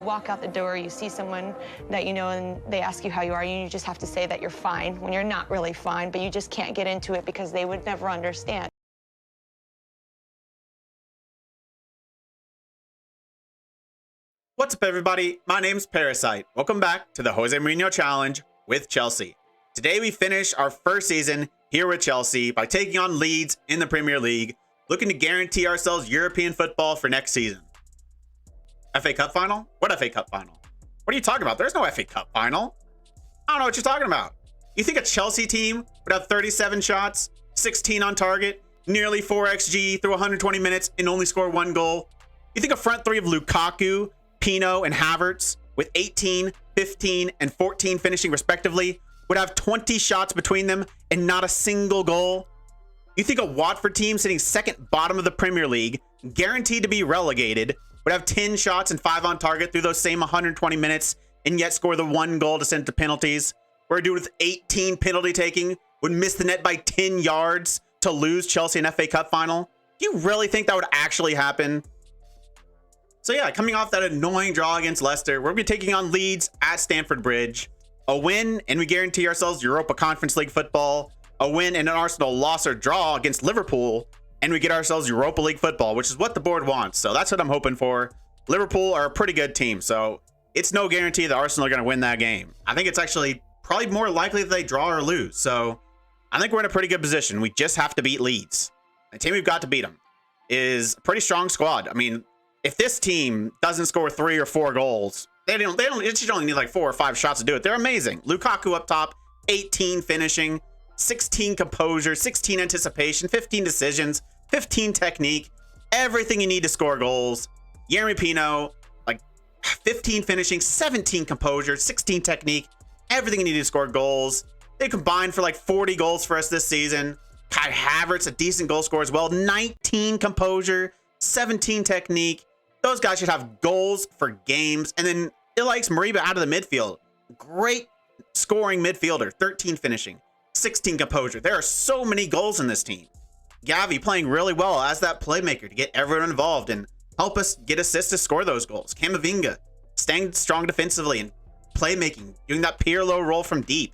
Walk out the door, you see someone that you know and they ask you how you are, and you just have to say that you're fine when you're not really fine, but you just can't get into it because they would never understand. What's up, everybody? My name's Parasite. Welcome back to the Jose Mourinho Challenge with Chelsea. Today we finish our first season here with Chelsea by taking on Leeds in the Premier League, looking to guarantee ourselves European football for next season. FA Cup final? What FA Cup final? What are you talking about? There's no FA Cup final. I don't know what you're talking about. You think a Chelsea team would have 37 shots, 16 on target, nearly 4 XG through 120 minutes and only score 1 goal? You think a front three of Lukaku, Pino, and Havertz with 18, 15, and 14 finishing respectively would have 20 shots between them and not a single goal? You think a Watford team sitting second bottom of the Premier League, guaranteed to be relegated, would have 10 shots and 5 on target through those same 120 minutes and yet score the 1 goal to send to penalties? Where a dude with 18 penalty taking would miss the net by 10 yards to lose Chelsea an FA Cup final? Do you really think that would actually happen? So yeah, coming off that annoying draw against Leicester, we're going to be taking on Leeds at Stamford Bridge. A win, and we guarantee ourselves Europa Conference League football. A win and an Arsenal loss or draw against Liverpool, and we get ourselves Europa League football, which is what the board wants. So that's what I'm hoping for. Liverpool are a pretty good team, so it's no guarantee that Arsenal are going to win that game. I think it's actually probably more likely that they draw or lose. So I think we're in a pretty good position. We just have to beat Leeds. The team we've got to beat them is a pretty strong squad. I mean, if this team doesn't score 3 or 4 goals, they just only need like 4 or 5 shots to do it. They're amazing. Lukaku up top, 18 finishing, 16 composure, 16 anticipation, 15 decisions, 15 technique, everything you need to score goals. Yeremy Pino, like 15 finishing, 17 composure, 16 technique, everything you need to score goals. They combined for like 40 goals for us this season. Kai Havertz, a decent goal scorer as well, 19 composure, 17 technique. Those guys should have goals for games. And then it likes Moriba out of the midfield. Great scoring midfielder, 13 finishing, 16 composure. There are so many goals in this team. Gavi playing really well as that playmaker to get everyone involved and help us get assists to score those goals. Camavinga staying strong defensively and playmaking, doing that Pirlo role from deep.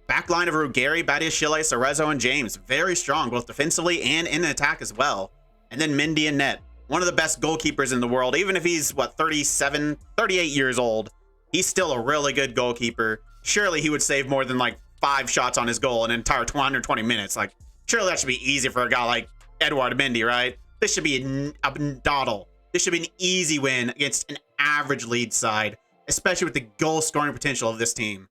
Backline of Ruggeri, Badiashile, Cerezo, and James. Very strong, both defensively and in attack as well. And then Mendy and net. One of the best goalkeepers in the world. Even if he's, what, 37, 38 years old, he's still a really good goalkeeper. Surely he would save more than like 5 shots on his goal in an entire 120 minutes. Like, surely that should be easy for a guy like Edouard Mendy, right? This should be a dawdle. This should be an easy win against an average Leeds side, especially with the goal scoring potential of this team.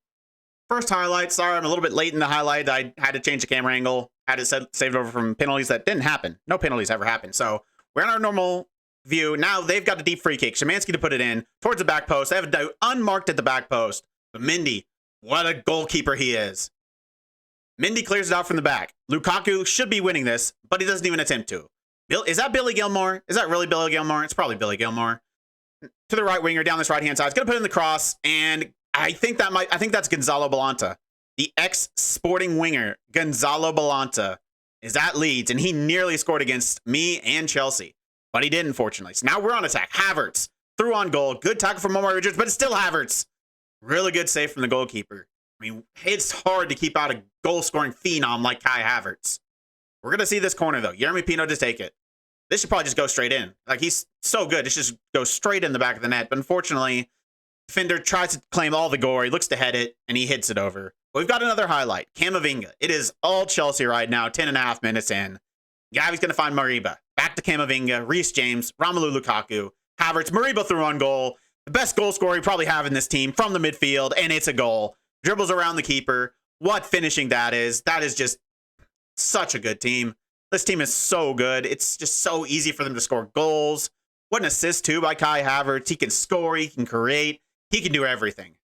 First highlight. Sorry, I'm a little bit late in the highlight. I had to change the camera angle. Had to save it over from penalties that didn't happen. No penalties ever happened. So we're in our normal view. Now they've got the deep free kick. Szymanski to put it in towards the back post. They have it unmarked at the back post. But Mendy, what a goalkeeper he is. Mendy clears it out from the back. Lukaku should be winning this, but he doesn't even attempt to. Is that Billy Gilmore? Is that really Billy Gilmore? It's probably Billy Gilmore. To the right winger down this right-hand side. He's going to put in the cross, and I think that's Gonzalo Balanta. The ex-Sporting winger, Gonzalo Balanta, is at Leeds, and he nearly scored against me and Chelsea, but he didn't, unfortunately. So now we're on attack. Havertz through on goal. Good tackle from Omar Richards, but it's still Havertz. Really good save from the goalkeeper. I mean, it's hard to keep out a goal-scoring phenom like Kai Havertz. We're going to see this corner, though. Yeremy Pino to take it. This should probably just go straight in. Like, he's so good. This just goes straight in the back of the net. But unfortunately, defender tries to claim all the gore. He looks to head it, and he hits it over. But we've got another highlight. Camavinga. It is all Chelsea right now, 10.5 minutes in. Gavi's going to find Moriba. Back to Camavinga, Reece James, Romelu Lukaku, Havertz, Moriba through on goal. The best goal scorer you probably have in this team from the midfield, and it's a goal. Dribbles around the keeper. What finishing that is. That is just such a good team. This team is so good. It's just so easy for them to score goals. What an assist, too, by Kai Havertz. He can score. He can create. He can do everything.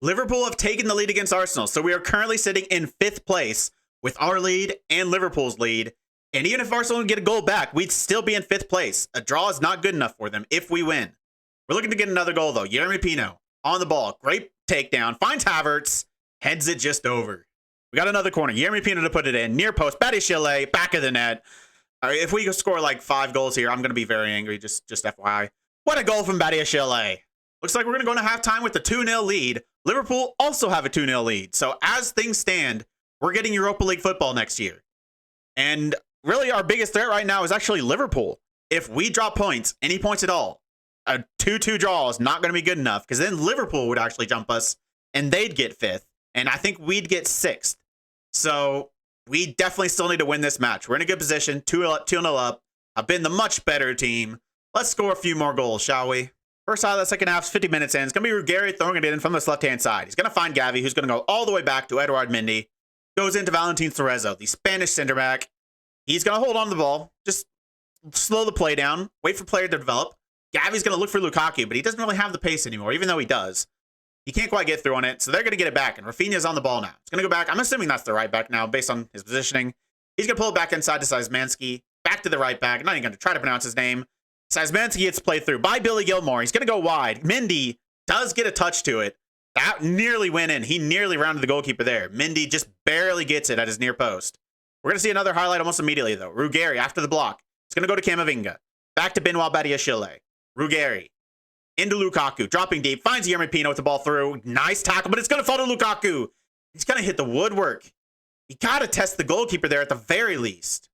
Liverpool have taken the lead against Arsenal, so we are currently sitting in 5th place with our lead and Liverpool's lead. And even if Arsenal would get a goal back, we'd still be in 5th place. A draw is not good enough for them if we win. We're looking to get another goal, though. Yeremy Pino on the ball. Great takedown. Finds Havertz. Heads it just over. We got another corner. Yeremy Pino to put it in. Near post. Badiashile. Back of the net. All right, if we score like 5 goals here, I'm going to be very angry. Just FYI. What a goal from Badiashile. Looks like we're going to go into halftime with a 2-0 lead. Liverpool also have a 2-0 lead. So as things stand, we're getting Europa League football next year. And really our biggest threat right now is actually Liverpool. If we drop points, any points at all, a 2-2 draw is not going to be good enough, because then Liverpool would actually jump us and they'd get 5th. And I think we'd get 6th. So we definitely still need to win this match. We're in a good position, 2-0 up. I've been the much better team. Let's score a few more goals, shall we? First half of the second half, 50 minutes in. It's going to be Ruggeri throwing it in from this left-hand side. He's going to find Gavi, who's going to go all the way back to Eduard Mendy. Goes into Valentin Cerezo, the Spanish center back. He's going to hold on to the ball, just slow the play down, wait for player to develop. Gavi's going to look for Lukaku, but he doesn't really have the pace anymore, even though he does. He can't quite get through on it, so they're going to get it back, and Rafinha's on the ball now. He's going to go back. I'm assuming that's the right back now, based on his positioning. He's going to pull it back inside to Szymanski, back to the right back. I'm not even going to try to pronounce his name. Szymanski gets played through by Billy Gilmore. He's going to go wide. Mendy does get a touch to it. That nearly went in. He nearly rounded the goalkeeper there. Mendy just barely gets it at his near post. We're going to see another highlight almost immediately, though. Ruggeri after the block. It's going to go to Camavinga. Back to Benoit Badiashile. Ruggeri. Into Lukaku. Dropping deep. Finds Yeremy Pino with the ball through. Nice tackle, but it's going to fall to Lukaku. He's going to hit the woodwork. You got to test the goalkeeper there at the very least.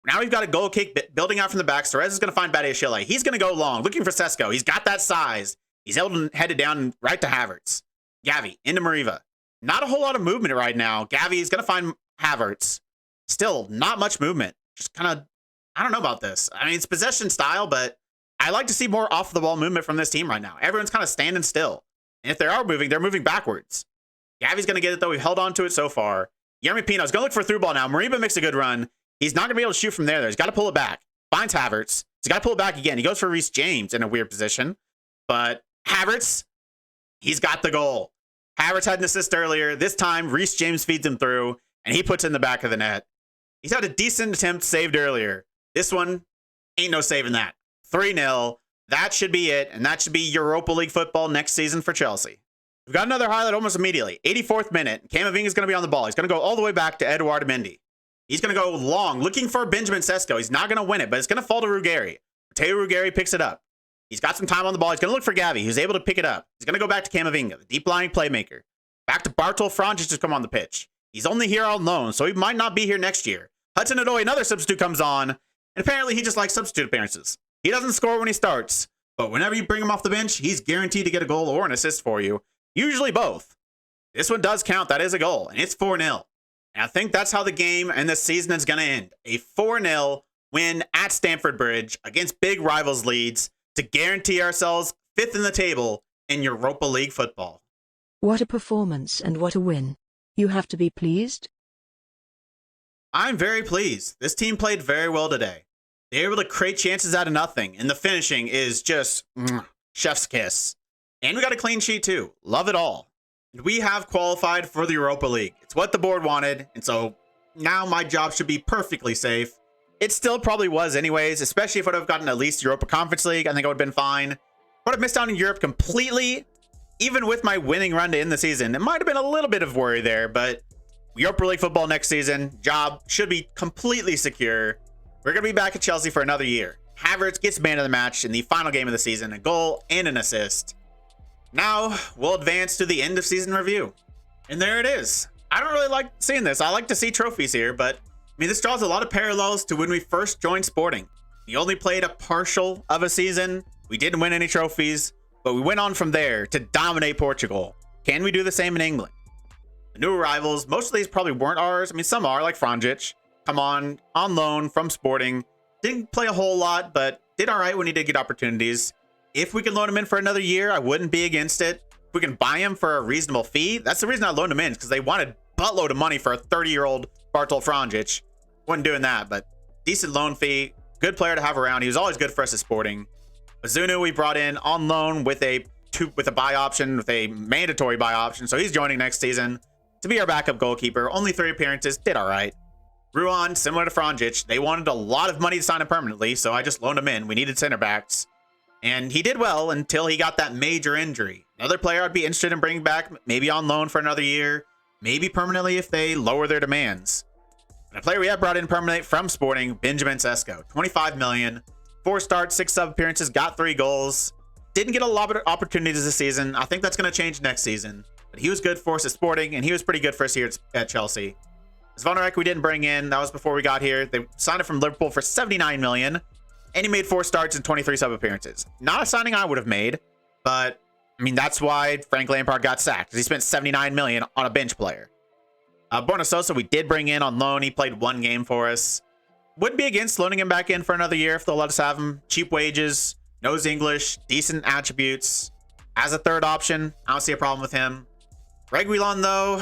Now we've got a goal kick building out from the back. Suarez is going to find Badiashile. He's going to go long, looking for Sesko. He's got that size. He's able to head it down right to Havertz. Gavi into Mariva. Not a whole lot of movement right now. Gavi is going to find Havertz. Still, not much movement. Just kind of, I don't know about this. I mean, it's possession style, but I like to see more off-the-ball movement from this team right now. Everyone's kind of standing still. And if they are moving, they're moving backwards. Gavi's going to get it, though. We've held on to it so far. Yeremy Pino is going to look for a through ball now. Mariva makes a good run. He's not going to be able to shoot from there, though. He's got to pull it back. Finds Havertz. He's got to pull it back again. He goes for Reece James in a weird position. But Havertz, he's got the goal. Havertz had an assist earlier. This time, Reece James feeds him through, and he puts it in the back of the net. He's had a decent attempt saved earlier. This one, ain't no saving that. 3-0. That should be it, and that should be Europa League football next season for Chelsea. We've got another highlight almost immediately. 84th minute. Camavinga is going to be on the ball. He's going to go all the way back to Eduard Mendy. He's going to go long, looking for Benjamin Sesko. He's not going to win it, but it's going to fall to Ruggeri. Matteo Ruggeri picks it up. He's got some time on the ball. He's going to look for Gavi, who's able to pick it up. He's going to go back to Camavinga, the deep-lying playmaker. Back to Bartol Franjic to come on the pitch. He's only here on loan, so he might not be here next year. Hudson-Odoi, another substitute, comes on, and apparently he just likes substitute appearances. He doesn't score when he starts, but whenever you bring him off the bench, he's guaranteed to get a goal or an assist for you. Usually both. This one does count. That is a goal, and it's 4-0. And I think that's how the game and this season is going to end. A 4-0 win at Stamford Bridge against big rivals Leeds to guarantee ourselves 5th in the table in Europa League football. What a performance and what a win. You have to be pleased? I'm very pleased. This team played very well today. They were able to create chances out of nothing, and the finishing is just chef's kiss. And we got a clean sheet too. Love it all. We have qualified for the Europa League. It's what the board wanted, and so now my job should be perfectly safe. It still probably was anyways, especially if I would have gotten at least Europa Conference League. I think I would have been fine. But I've missed out on Europe completely, even with my winning run to end the season. It might have been a little bit of worry there, but Europa League football next season, job should be completely secure. We're going to be back at Chelsea for another year. Havertz gets man of the match in the final game of the season, a goal and an assist. Now we'll advance to the end of season review. And there it is. I don't really like seeing this. I like to see trophies here, but I mean, this draws a lot of parallels to when we first joined Sporting. We only played a partial of a season. We didn't win any trophies, but we went on from there to dominate Portugal. Can we do the same in England? The new arrivals, most of these probably weren't ours. I mean, some are, like Franjic. Come on loan from Sporting. Didn't play a whole lot, but did all right when he did get opportunities. If we can loan him in for another year, I wouldn't be against it. If we can buy him for a reasonable fee, that's the reason I loaned him in, because they wanted a buttload of money for a 30-year-old Bartol Franjic. Wasn't doing that, but decent loan fee. Good player to have around. He was always good for us at Sporting. Bazunu we brought in on loan with a buy option, with a mandatory buy option, so he's joining next season to be our backup goalkeeper. Only 3 appearances, did all right. Ruan, similar to Franjic, they wanted a lot of money to sign him permanently, so I just loaned him in. We needed center backs. And he did well until he got that major injury. Another player I'd be interested in bringing back, maybe on loan for another year, maybe permanently if they lower their demands. And a player we have brought in permanently from Sporting, Benjamin Sesko. 25 million, 4 starts, 6 sub appearances, got 3 goals. didn't get a lot of opportunities this season. I think that's going to change next season. But he was good for us at Sporting, and he was pretty good for us here at Chelsea. Zvonarek we didn't bring in. That was before we got here. They signed him from Liverpool for 79 million, and he made 4 starts and 23 sub appearances. Not a signing I would have made, but I mean, that's why Frank Lampard got sacked, because he spent 79 million on a bench player. Borna Sosa we did bring in on loan. He played 1 game for us. Wouldn't be against loaning him back in for another year if they'll let us have him. Cheap wages, knows English, decent attributes. As a third option, I don't see a problem with him. Reguilon, though,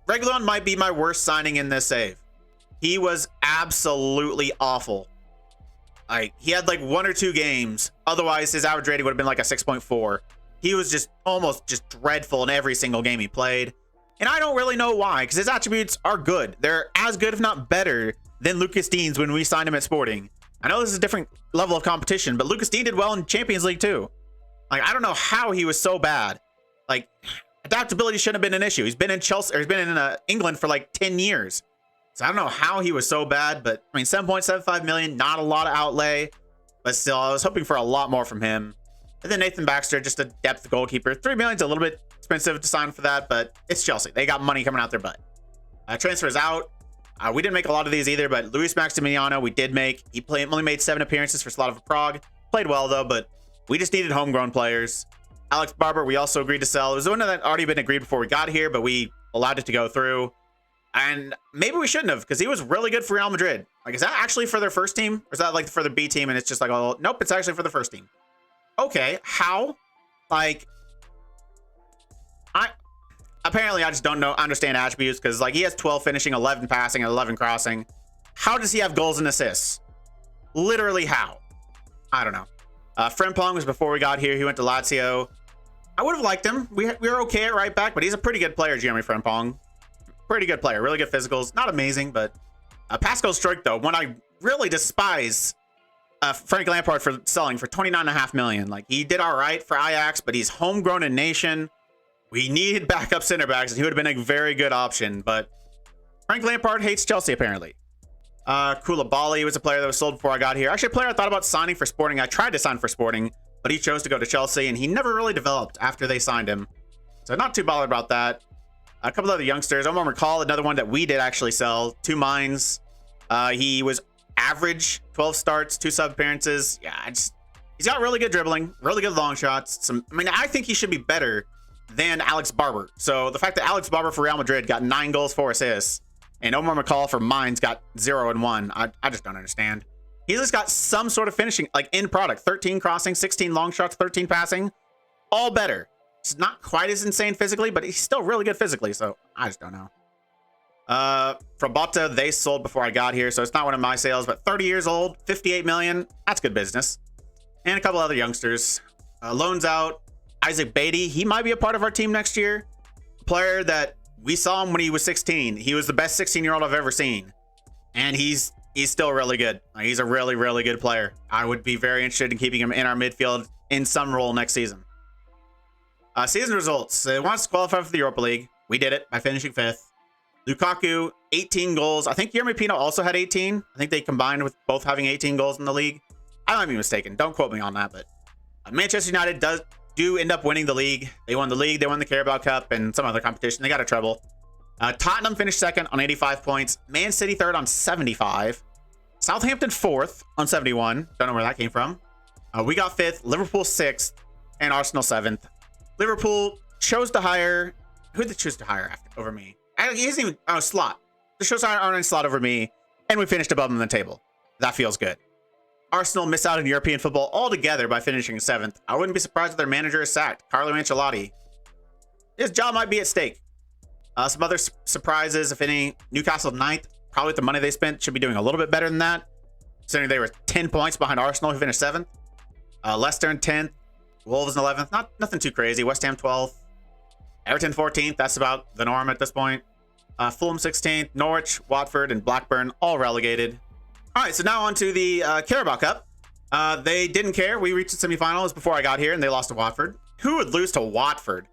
Reguilon might be my worst signing in this save. He was absolutely awful. Like, he had like 1 or 2 games. Otherwise, his average rating would have been like a 6.4. He was just almost just dreadful in every single game he played. And I don't really know why, because his attributes are good. They're as good, if not better, than Lucas Dean's when we signed him at Sporting. I know this is a different level of competition, but Lucas Dean did well in Champions League too. Like, I don't know how he was so bad. Like, adaptability shouldn't have been an issue. He's been in Chelsea, or he's been in England for like 10 years. So I don't know how he was so bad, but I mean, 7.75 million, not a lot of outlay, but still, I was hoping for a lot more from him. And then Nathan Baxter, just a depth goalkeeper. 3 million's a little bit expensive to sign for that, but it's Chelsea. They got money coming out their butt. Transfers out. We didn't make a lot of these either, but Luis Maximiliano we did make. He only made 7 appearances for Slavia Prague. Played well though, but we just needed homegrown players. Alex Barber we also agreed to sell. It was one that had already been agreed before we got here, but we allowed it to go through. And maybe we shouldn't have, because he was really good for Real Madrid. Like, is that actually for their first team? Or is that like for the B team and it's just like, oh, nope, it's actually for the first team. Okay, how? Like, apparently I just don't understand attributes, because like he has 12 finishing, 11 passing, and 11 crossing. How does he have goals and assists? Literally how? I don't know. Frimpong was before we got here. He went to Lazio. I would have liked him. We were okay at right back, but he's a pretty good player, Jeremy Frimpong. Pretty good player, really good physicals. Not amazing, but Pascal Struijk, though, one I really despise Frank Lampard for selling for 29.5 million. Like, he did all right for Ajax, but he's homegrown in nation. We needed backup center backs, and he would have been a very good option, but Frank Lampard hates Chelsea, apparently. Koulibaly was a player that was sold before I got here. Actually, a player I thought about signing for Sporting. I tried to sign for Sporting, but he chose to go to Chelsea, and he never really developed after they signed him. So not too bothered about that. A couple other youngsters. Omar McCall, another one that we did actually sell. 2 mines. He was average, 12 starts, 2 sub appearances. Yeah, he's got really good dribbling, really good long shots. I think he should be better than Alex Barber. So the fact that Alex Barber for Real Madrid got 9 goals, 4 assists, and Omar McCall for Mines got 0 and 1, I just don't understand. He's just got some sort of finishing, like end product. 13 crossing, 16 long shots, 13 passing, all better. It's not quite as insane physically, but he's still really good physically, so I just don't know. Frabota, they sold before I got here, so it's not one of my sales, but 30 years old, 58 million, that's good business. And a couple other youngsters. Loans out. Isaac Beatty, he might be a part of our team next year. Player that we saw him when he was 16. He was the best 16-year-old I've ever seen. And he's still really good. He's a really, really good player. I would be very interested in keeping him in our midfield in some role next season. Season results. It wants to qualify for the Europa League. We did it by finishing 5th. Lukaku, 18 goals. I think Yeremy Pino also had 18. I think they combined with both having 18 goals in the league. I might be mistaken. Don't quote me on that, but Manchester United do end up winning the league. They won the league, they won the Carabao Cup, and some other competition. They got a treble. Tottenham finished 2nd on 85 points. Man City 3rd on 75. Southampton 4th on 71. Don't know where that came from. We got 5th. Liverpool 6th. And Arsenal 7th. Liverpool chose to hire... Who did they choose to hire over me? He isn't even... Oh, Slot. They chose to hire Arne Slot over me. And we finished above them in the table. That feels good. Arsenal missed out in European football altogether by finishing 7th. I wouldn't be surprised if their manager is sacked. Carlo Ancelotti. His job might be at stake. Some other surprises, if any. Newcastle 9th. Probably with the money they spent, should be doing a little bit better than that. Considering they were 10 points behind Arsenal, who finished 7th. Leicester in 10th. Wolves in 11th. Nothing too crazy. West Ham 12th. Everton 14th. That's about the norm at this point. Fulham 16th. Norwich, Watford, and Blackburn all relegated. All right, so now on to the Carabao Cup. They didn't care. We reached the semifinals before I got here, and they lost to Watford. Who would lose to Watford?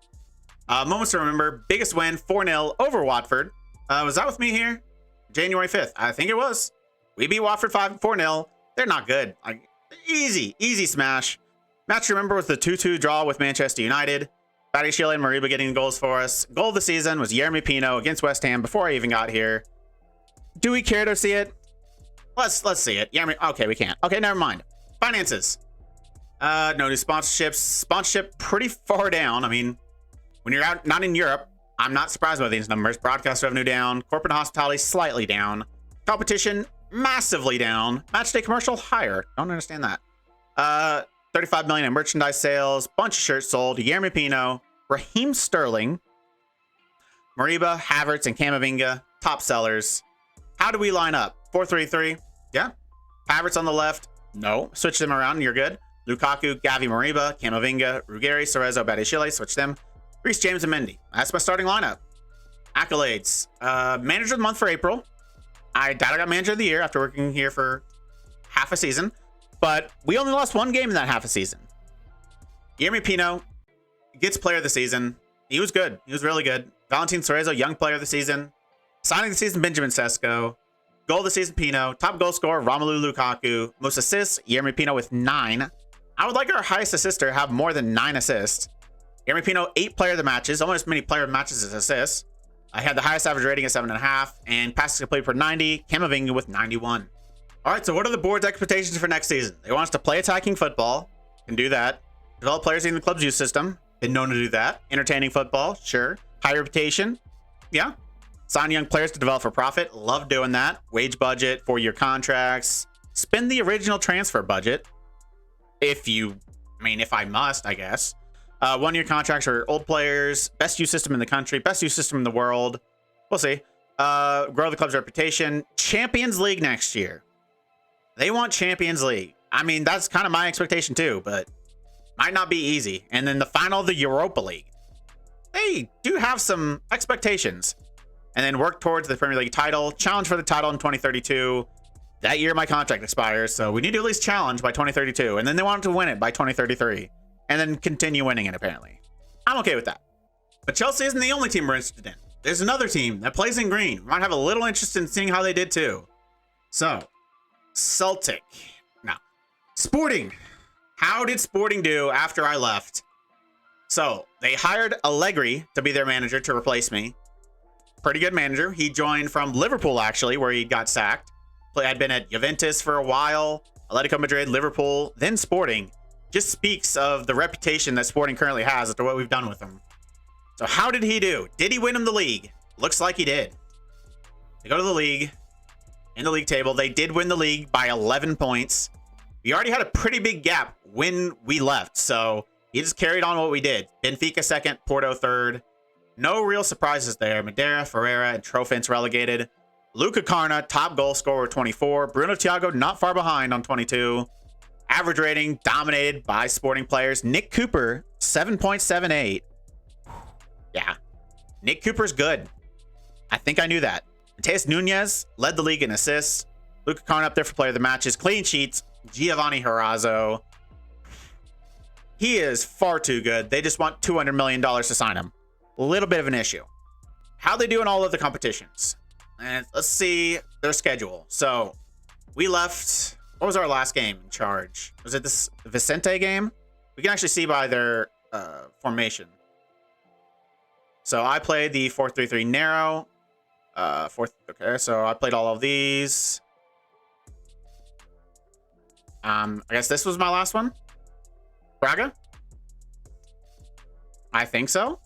Moments to remember. Biggest win, 4-0 over Watford. Was that with me here? January 5th. I think it was. We beat Watford 4-0. They're not good. Like, easy smash. Match to remember was the 2-2 draw with Manchester United. Badiashile and Moriba getting goals for us. Goal of the season was Yeremy Pino against West Ham before I even got here. Do we care to see it? Let's see it. Yeremy, okay, we can't. Okay, never mind. Finances. No new sponsorships. Sponsorship pretty far down. I mean, when you're out not in Europe, I'm not surprised by these numbers. Broadcast revenue down. Corporate hospitality slightly down. Competition massively down. Matchday commercial higher. Don't understand that. 35 million in merchandise sales. Bunch of shirts sold. Yeremy Pino, Raheem Sterling, Moriba, Havertz, and Camavinga, top sellers. How do we line up? 4-3-3. Yeah. Havertz on the left. No. Switch them around. You're good. Lukaku, Gavi, Moriba, Camavinga, Ruggeri, Cerezo, Badiashile. Switch them. Reece James and Mendy. That's my starting lineup. Accolades. Manager of the month for April. I doubt I got manager of the year after working here for half a season. But we only lost one game in that half a season. Yeremy Pino gets player of the season. He was good. He was really good. Valentin Cerezo, young player of the season. Signing of the season, Benjamin Sesko. Goal of the season, Pino. Top goal scorer, Romelu Lukaku. Most assists, Yeremy Pino with 9. I would like our highest assister have more than 9 assists. Yeremy Pino, 8 player of the matches. Almost as many player of the matches as assists. I had the highest average rating at 7.5. And passes completed per 90. Camavinga with 91. All right, so what are the board's expectations for next season? They want us to play attacking football. Can do that. Develop players in the club's youth system. Been known to do that. Entertaining football. Sure. High reputation. Yeah. Sign young players to develop for profit. Love doing that. Wage budget, 4-year contracts. Spend the original transfer budget. If I must, I guess. 1-year contracts for old players. Best youth system in the country. Best youth system in the world. We'll see. Grow the club's reputation. Champions League next year. They want Champions League. I mean, that's kind of my expectation too, but might not be easy. And then the final of the Europa League. They do have some expectations. And then work towards the Premier League title. Challenge for the title in 2032. That year my contract expires, so we need to at least challenge by 2032. And then they want to win it by 2033. And then continue winning it, apparently. I'm okay with that. But Chelsea isn't the only team we're interested in. There's another team that plays in green. We might have a little interest in seeing how they did too. So, Celtic. Now, Sporting. How did Sporting do after I left? So, they hired Allegri to be their manager to replace me. Pretty good manager. He joined from Liverpool, actually, where he got sacked. Had been at Juventus for a while, Atletico Madrid, Liverpool, then Sporting. Just speaks of the reputation that Sporting currently has after what we've done with him. So how did he do? Did he win him the league? Looks like he did. They go to the league. In the league table, they did win the league by 11 points. We already had a pretty big gap when we left, so he just carried on what we did. Benfica second, Porto third. No real surprises there. Madeira, Ferreira, and Trofans relegated. Luca Carna, top goal scorer, 24. Bruno Thiago, not far behind on 22. Average rating dominated by Sporting players. Nick Cooper, 7.78. Yeah. Nick Cooper's good. I think I knew that. Mateus Nunez led the league in assists. Luca Carna up there for player of the matches. Clean sheets. Giovanni Herrazzo. He is far too good. They just want $200 million to sign him. A little bit of an issue. How they do in all of the competitions? And let's see their schedule. So we left. What was our last game in charge? Was it this Vicente game? We can actually see by their formation. So I played the 4-3-3 narrow. Okay, so I played all of these. I guess this was my last one. Braga? I think so.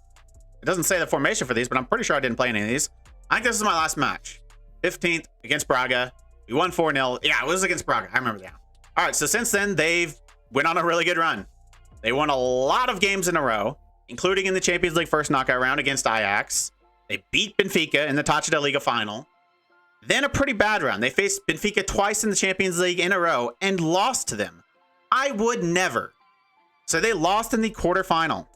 It doesn't say the formation for these, but I'm pretty sure I didn't play any of these. I think this is my last match. 15th against Braga. We won 4-0. Yeah, it was against Braga. I remember that. All right, so since then, they've went on a really good run. They won a lot of games in a row, including in the Champions League first knockout round against Ajax. They beat Benfica in the Taça da Liga final. Then a pretty bad round. They faced Benfica twice in the Champions League in a row and lost to them. I would never. So they lost in the quarterfinal.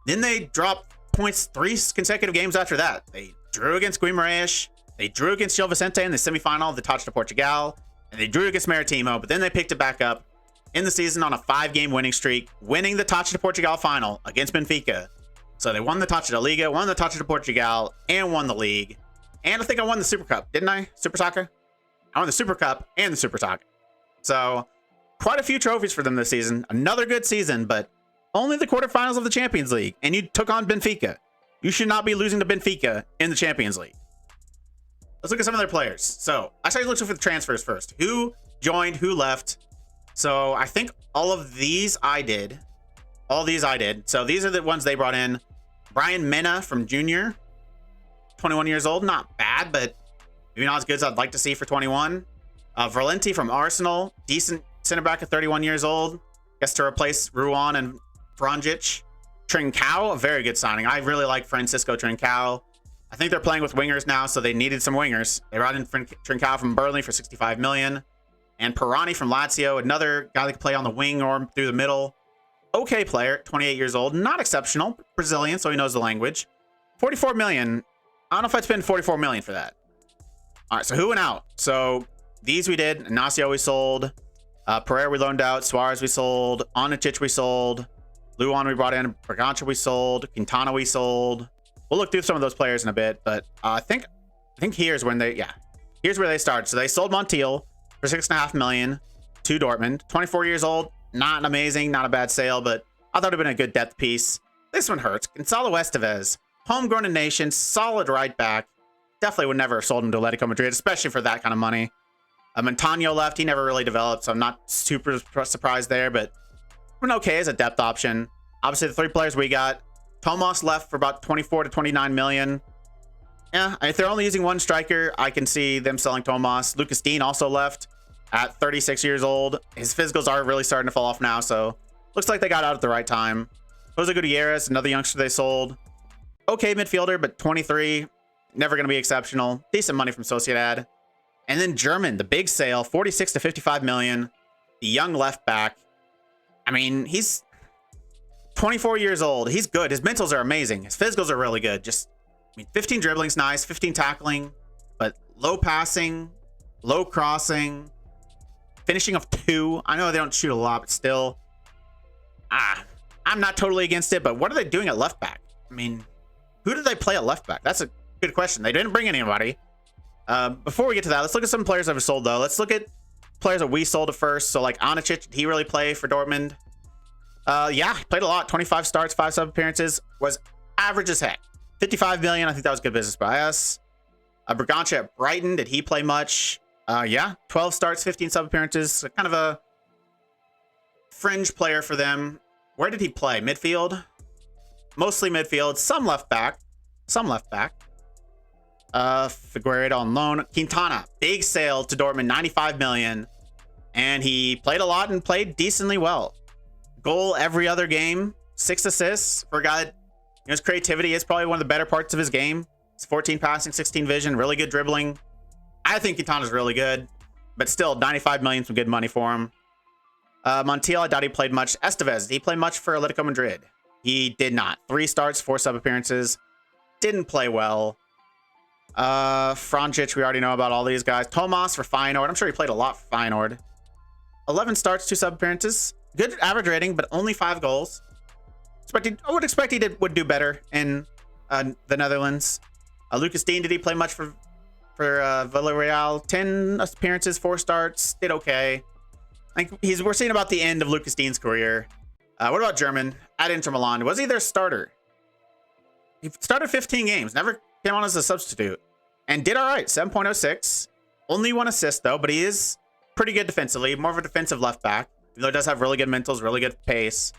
Then they dropped points 3 consecutive games after that. They drew against Guimarães. They drew against Gil Vicente in the semifinal of the Taça de Portugal. And they drew against Maritimo, but then they picked it back up in the season on a 5-game winning streak, winning the Taça de Portugal final against Benfica. So they won the Taça da Liga, won the Taça de Portugal, and won the league. And I think I won the Super Cup, didn't I? Super Soccer? I won the Super Cup and the Super Soccer. So quite a few trophies for them this season. Another good season, but only the quarterfinals of the Champions League. And you took on Benfica. You should not be losing to Benfica in the Champions League. Let's look at some of their players. So, actually, let's look for the transfers first. Who joined, who left. So, I think all of these I did. All these I did. So, these are the ones they brought in. Brian Mena from Junior. 21 years old. Not bad, but maybe not as good as I'd like to see for 21. Valenti from Arsenal. Decent center back at 31 years old. Guess to replace Ruan and Franjic. Trincao, a very good signing. I really like Francisco Trincao. I think they're playing with wingers now, so they needed some wingers. They brought in Trincao from Burnley for 65 million. And Pirani from Lazio, another guy that can play on the wing or through the middle. Okay player, 28 years old. Not exceptional. Brazilian, so he knows the language. 44 million. I don't know if I'd spend 44 million for that. All right, so who went out? So these we did. Ignacio we sold. Pereira we loaned out. Suarez we sold. Onicic we sold. Luan we brought in. Bragança we sold. Quintana we sold. We'll look through some of those players in a bit, but I think here's when here's where they started. So they sold Montiel for 6.5 million to Dortmund. 24 years old, not amazing, not a bad sale, but I thought it'd been a good depth piece. This one hurts. Gonzalo Estevez, homegrown in nation, solid right back. Definitely would never have sold him to Atletico Madrid, especially for that kind of money. Montano left, he never really developed, so I'm not super surprised there, but we're okay as a depth option. Obviously, the three players we got. Tomas left for about 24 to 29 million. Yeah, if they're only using one striker, I can see them selling Tomas. Lucas Dean also left at 36 years old. His physicals are really starting to fall off now, so looks like they got out at the right time. Jose Gutierrez, another youngster they sold. Okay midfielder, but 23. Never going to be exceptional. Decent money from Sociedad. And then German, the big sale, 46 to 55 million. The young left back. I mean, he's 24 years old. He's good. His mentals are amazing. His physicals are really good. Just, I mean, 15 dribbling's nice, 15 tackling, but low passing, low crossing, finishing of 2. I know they don't shoot a lot, but still, I'm not totally against it, but what are they doing at left back? I mean, who did they play at left back? That's a good question. They didn't bring anybody. Before we get to that, let's look at some players that were sold, though. Let's look at players that we sold at first. So, like, Onicic, did he really play for Dortmund? Yeah, he played a lot. 25 starts, 5 sub appearances. Was average as heck. 55 million. I think that was good business by us. Bragança at Brighton. Did he play much? Yeah, 12 starts, 15 sub appearances. So kind of a fringe player for them. Where did he play? Midfield? Mostly midfield. Some left back. Figueiredo on loan. Quintana, big sale to Dortmund, 95 million. And he played a lot and played decently well. Goal every other game, 6 assists for a guy that, his creativity is probably one of the better parts of his game. It's 14 passing, 16 vision, really good dribbling. I think Quintana's really good, but still 95 million, some good money for him. Montiel, I doubt he played much. Estevez, did he play much for Atletico Madrid? He did not. 3 starts, 4 sub appearances. Didn't play well. Franjic, we already know about all these guys. Tomas for Feyenoord. I'm sure he played a lot for Feyenoord. 11 starts, 2 sub appearances. Good average rating, but only 5 goals. I would expect he would do better in the Netherlands. Lucas Dean, did he play much for Villarreal? 10 appearances, 4 starts. Did okay. I think we're seeing about the end of Lucas Dean's career. What about German? At Inter Milan, was he their starter? He started 15 games, never came on as a substitute, and did all right. 7.06. Only 1 assist though, but he is pretty good defensively. More of a defensive left back, even though he does have really good mentals, really good pace.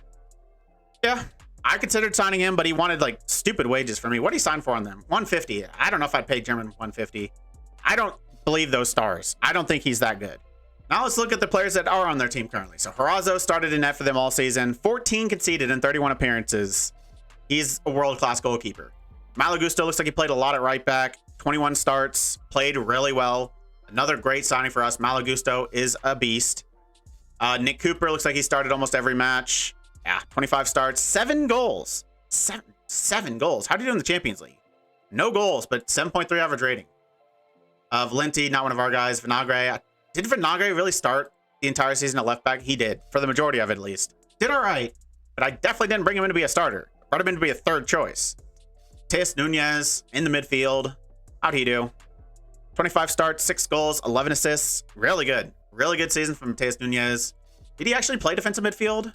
Yeah, I considered signing him, but he wanted like stupid wages for me. What did he sign for on them? 150. I don't know if I'd pay German 150. I don't believe those stars. I don't think he's that good. Now let's look at the players that are on their team currently. So Horazzo started in net for them all season. 14 conceded in 31 appearances. He's a world-class goalkeeper. Malagusto looks like he played a lot at right back. 21 starts, played really well. Another great signing for us. Malagusto is a beast. Nick Cooper looks like he started almost every match. Yeah, 25 starts, 7 goals. 7 goals. How did he do in the Champions League? No goals, but 7.3 average rating. Valenti, not one of our guys. Vinagre. Did Vinagre really start the entire season at left back? He did, for the majority of it at least. Did all right, but I definitely didn't bring him in to be a starter. Brought him in to be a third choice. Teus Nunez in the midfield. How'd he do? 25 starts, 6 goals, 11 assists. Really good. Really good season from Teus Nunez. Did he actually play defensive midfield?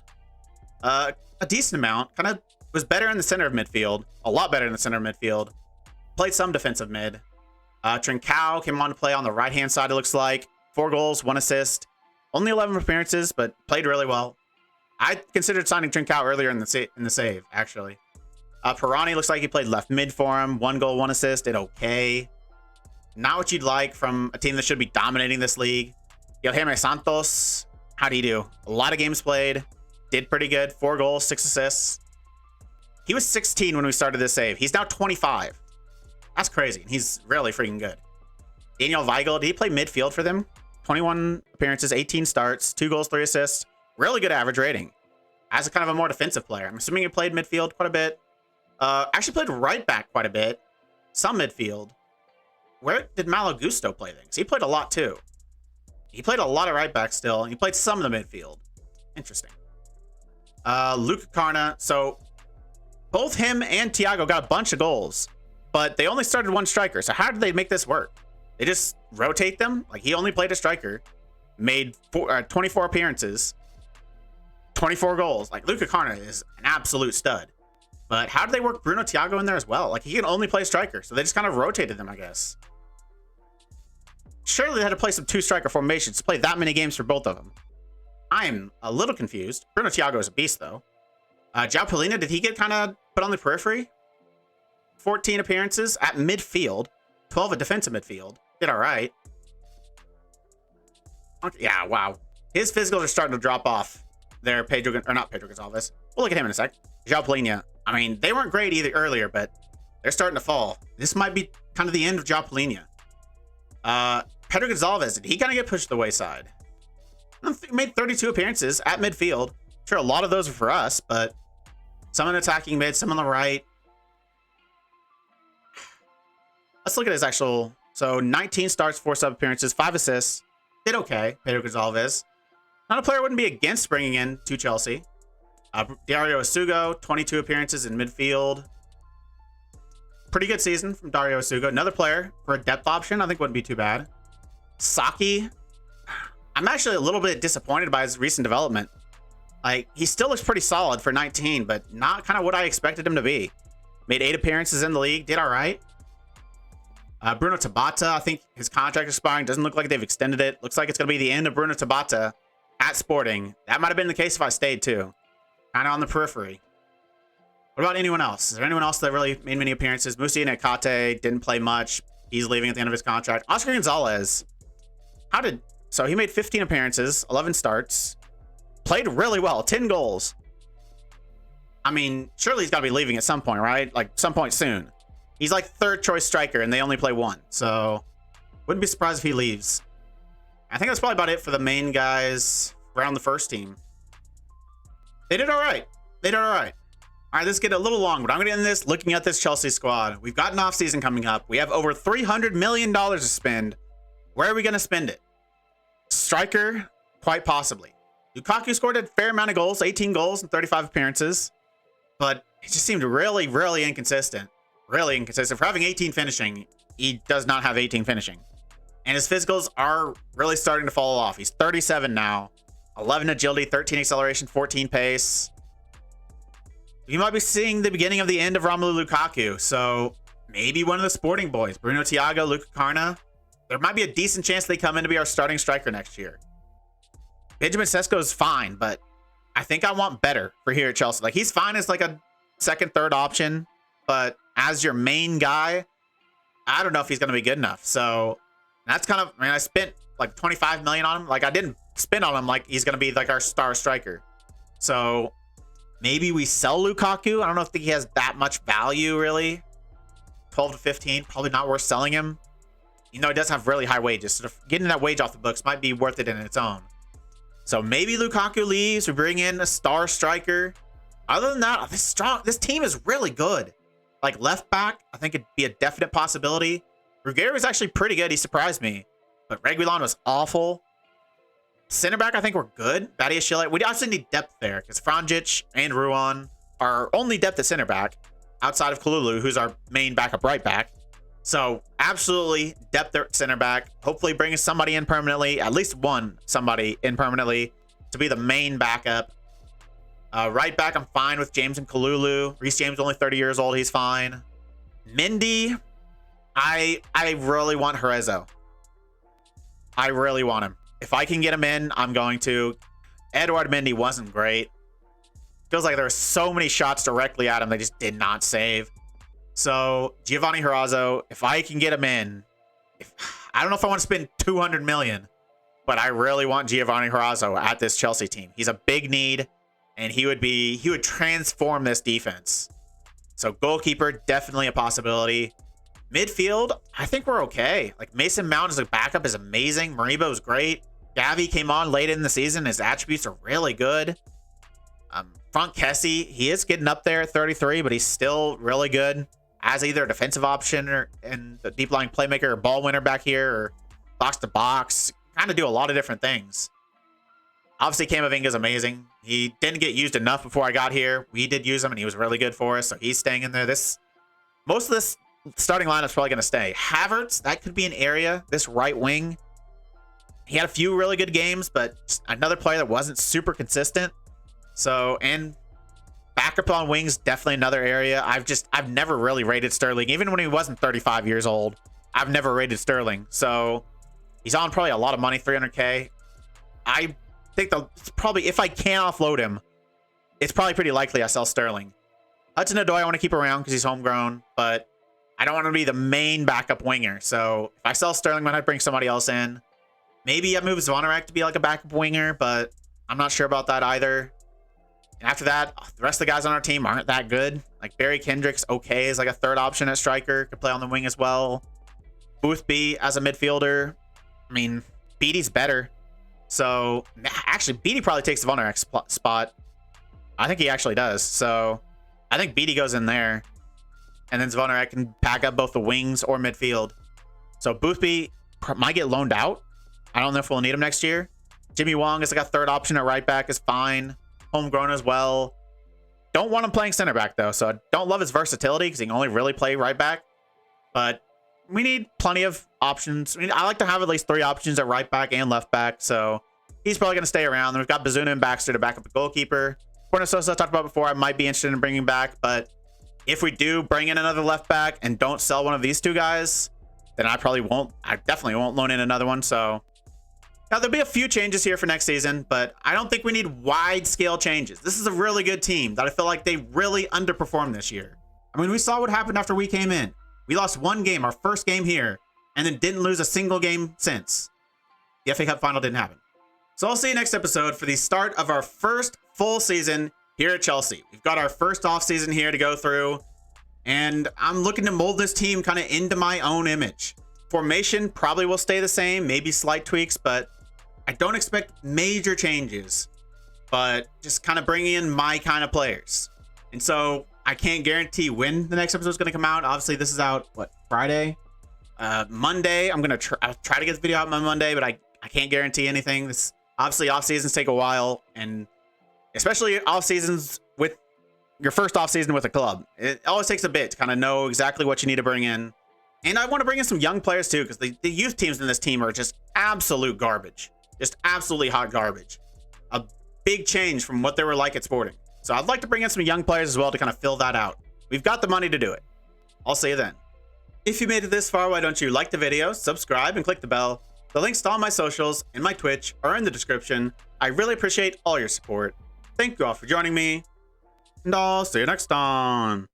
A decent amount. Kind of was better in the center of midfield. A lot better in the center of midfield. Played some defensive mid. Trincao came on to play on the right-hand side, it looks like. 4 goals, 1 assist. Only 11 appearances, but played really well. I considered signing Trincao earlier in the save, actually. Pirani looks like he played left mid for him. 1 goal, 1 assist. Did okay. Not what you'd like from a team that should be dominating this league. Jaime Santos, how do you do? A lot of games played. Did pretty good. 4 goals, 6 assists. He was 16 when we started this save. He's now 25. That's crazy. He's really freaking good. Daniel Weigel, did he play midfield for them? 21 appearances, 18 starts, 2 goals, 3 assists. Really good average rating. As a kind of a more defensive player. I'm assuming he played midfield quite a bit. Actually played right back quite a bit. Some midfield. Where did Malo Gusto play things? He played a lot too. He played a lot of right back still, and he played some of the midfield. Interesting. Luca Carna. So both him and Thiago got a bunch of goals, but they only started 1 striker. So how did they make this work? They just rotate them? Like, he only played a striker, made 24 appearances, 24 goals. Like, Luca Carna is an absolute stud. But how did they work Bruno Thiago in there as well? Like, he can only play striker, so they just kind of rotated them, I guess. Surely they had to play some 2-striker formations to play that many games for both of them. I'm a little confused. Bruno Thiago is a beast, though. João Palhinha, did he get kind of put on the periphery? 14 appearances at midfield, 12 at defensive midfield. Did all right. Okay, yeah, wow. His physicals are starting to drop off there. Not Pedro Gonçalves. We'll look at him in a sec. João Palhinha. I mean, they weren't great either earlier, but they're starting to fall. This might be kind of the end of João Palhinha. Pedro Gonçalves, did he kind of get pushed to the wayside? He made 32 appearances at midfield. Sure, a lot of those are for us, but some in attacking mid, some on the right. Let's look at his actual. So 19 starts, 4 sub appearances, 5 assists. Did okay, Pedro Gonçalves. Not a player I wouldn't be against bringing in to Chelsea. Dario Asugo, 22 appearances in midfield. Pretty good season from Dario Asugo. Another player for a depth option, I think wouldn't be too bad. Saki. I'm actually a little bit disappointed by his recent development. Like, he still looks pretty solid for 19, but not kind of what I expected him to be. Made 8 appearances in the league, did all right. Bruno Tabata, I think his contract expiring. Doesn't look like they've extended it. Looks like it's going to be the end of Bruno Tabata at Sporting. That might have been the case if I stayed too. Kind of on the periphery. What about anyone else? Is there anyone else that really made many appearances? Musi Nakate didn't play much. He's leaving at the end of his contract. Oscar Gonzalez. So he made 15 appearances, 11 starts. Played really well, 10 goals. I mean, surely he's got to be leaving at some point, right? Like, some point soon. He's like 3rd choice striker, and they only play 1. So, wouldn't be surprised if he leaves. I think that's probably about it for the main guys around the first team. They did all right. They did all right. All right, let's get a little long, but I'm going to end this looking at this Chelsea squad. We've got an offseason coming up. We have over $300 million to spend. Where are we going to spend it? Striker? Quite possibly. Lukaku scored a fair amount of goals, 18 goals and 35 appearances, but it just seemed really, really inconsistent. Really inconsistent. For having 18 finishing, he does not have 18 finishing. And his physicals are really starting to fall off. He's 37 now. 11 agility, 13 acceleration, 14 pace. You might be seeing the beginning of the end of Romelu Lukaku. So maybe one of the Sporting boys, Bruno Thiago, Luca Carna. There might be a decent chance they come in to be our starting striker next year. Benjamin Sesko is fine, but I think I want better for here at Chelsea. Like, he's fine as like a 2nd, 3rd option, but as your main guy, I don't know if he's going to be good enough. So that's kind of, I mean, I spent like 25 million on him. Like, I didn't spend on him like he's going to be like our star striker. So maybe we sell Lukaku. I don't know if he has that much value, really. 12 to 15, probably not worth selling him. You know, he does have really high wages. So getting that wage off the books might be worth it in its own. So maybe Lukaku leaves. We bring in a star striker. Other than that, this team is really good. Like, left back, I think it'd be a definite possibility. Ruggeri was actually pretty good. He surprised me. But Reguilon was awful. Center back, I think we're good. Badiashile. We also need depth there because Franjic and Ruan are only depth at center back outside of Kalulu, who's our main backup right back. So absolutely depth at center back. Hopefully bringing somebody in permanently, at least one somebody in permanently to be the main backup. Right back, I'm fine with James and Kalulu. Reece James only 30 years old. He's fine. Mendy, I really want Herrezo. I really want him. If I can get him in, I'm going to. Edouard Mendy wasn't great. Feels like there were so many shots directly at him they just did not save. So Giovanni Herrezo, if I can get him in, I don't know if I want to spend 200 million, but I really want Giovanni Herrezo at this Chelsea team. He's a big need, and he would transform this defense. So goalkeeper, definitely a possibility. Midfield, I think we're okay. Like Mason Mount as a backup is amazing. Maribo is great. Gavi came on late in the season. His attributes are really good. Frank Kessie, he is getting up there at 33, but he's still really good as either a defensive option or and the deep lying playmaker or ball winner back here or box to box. Kind of do a lot of different things. Obviously, Camavinga is amazing. He didn't get used enough before I got here. We did use him, and he was really good for us, so he's staying in there. Most of this starting lineup is probably going to stay. Havertz, that could be an area. This right wing, he had a few really good games, but just another player that wasn't super consistent. So, and backup on wings, definitely another area. I've never really rated Sterling. Even when he wasn't 35 years old, I've never rated Sterling. So, he's on probably a lot of money, 300K. I think probably, if I can offload him, it's probably pretty likely I sell Sterling. Hudson-Odoi I want to keep around because he's homegrown, but I don't want to be the main backup winger. So, if I sell Sterling, I might bring somebody else in. Maybe I move Zvonarek to be like a backup winger, but I'm not sure about that either. And after that, the rest of the guys on our team aren't that good. Like Barry Kendrick's okay as like a third option at striker. Could play on the wing as well. Boothby as a midfielder. I mean, Beatty's better. So, actually, Beatty probably takes the Zvonarek spot. I think he actually does. So, I think Beatty goes in there. And then Zvonarek can pack up both the wings or midfield. So, Boothby might get loaned out. I don't know if we'll need him next year. Jimmy Wong is like a third option at right back is fine. Homegrown as well. Don't want him playing center back though, so I don't love his versatility because he can only really play right back. But we need plenty of options. I mean, I like to have at least 3 options at right back and left back, so he's probably going to stay around. Then we've got Bazuna and Baxter to back up the goalkeeper. Corner Sosa I talked about before, I might be interested in bringing back, but if we do bring in another left back and don't sell one of these 2 guys, then I definitely won't loan in another one. So now, there'll be a few changes here for next season, but I don't think we need wide-scale changes. This is a really good team that I feel like they really underperformed this year. I mean, we saw what happened after we came in. We lost 1 game, our first game here, and then didn't lose a single game since. The FA Cup final didn't happen. So I'll see you next episode for the start of our first full season here at Chelsea. We've got our first off-season here to go through, and I'm looking to mold this team kind of into my own image. Formation probably will stay the same, maybe slight tweaks, but I don't expect major changes, but just kind of bringing in my kind of players. And so I can't guarantee when the next episode is going to come out. Obviously, this is out, what, Friday? Monday, I'm going to try to get the video out on Monday, but I can't guarantee anything. Obviously, off seasons take a while, and especially off seasons with your first off season with a club. It always takes a bit to kind of know exactly what you need to bring in. And I want to bring in some young players too, because the youth teams in this team are just absolute garbage. Just absolutely hot garbage. A big change from what they were like at Sporting. So I'd like to bring in some young players as well to kind of fill that out. We've got the money to do it. I'll see you then. If you made it this far, why don't you like the video, subscribe, and click the bell. The links to all my socials and my Twitch are in the description. I really appreciate all your support. Thank you all for joining me, and I'll see you next time.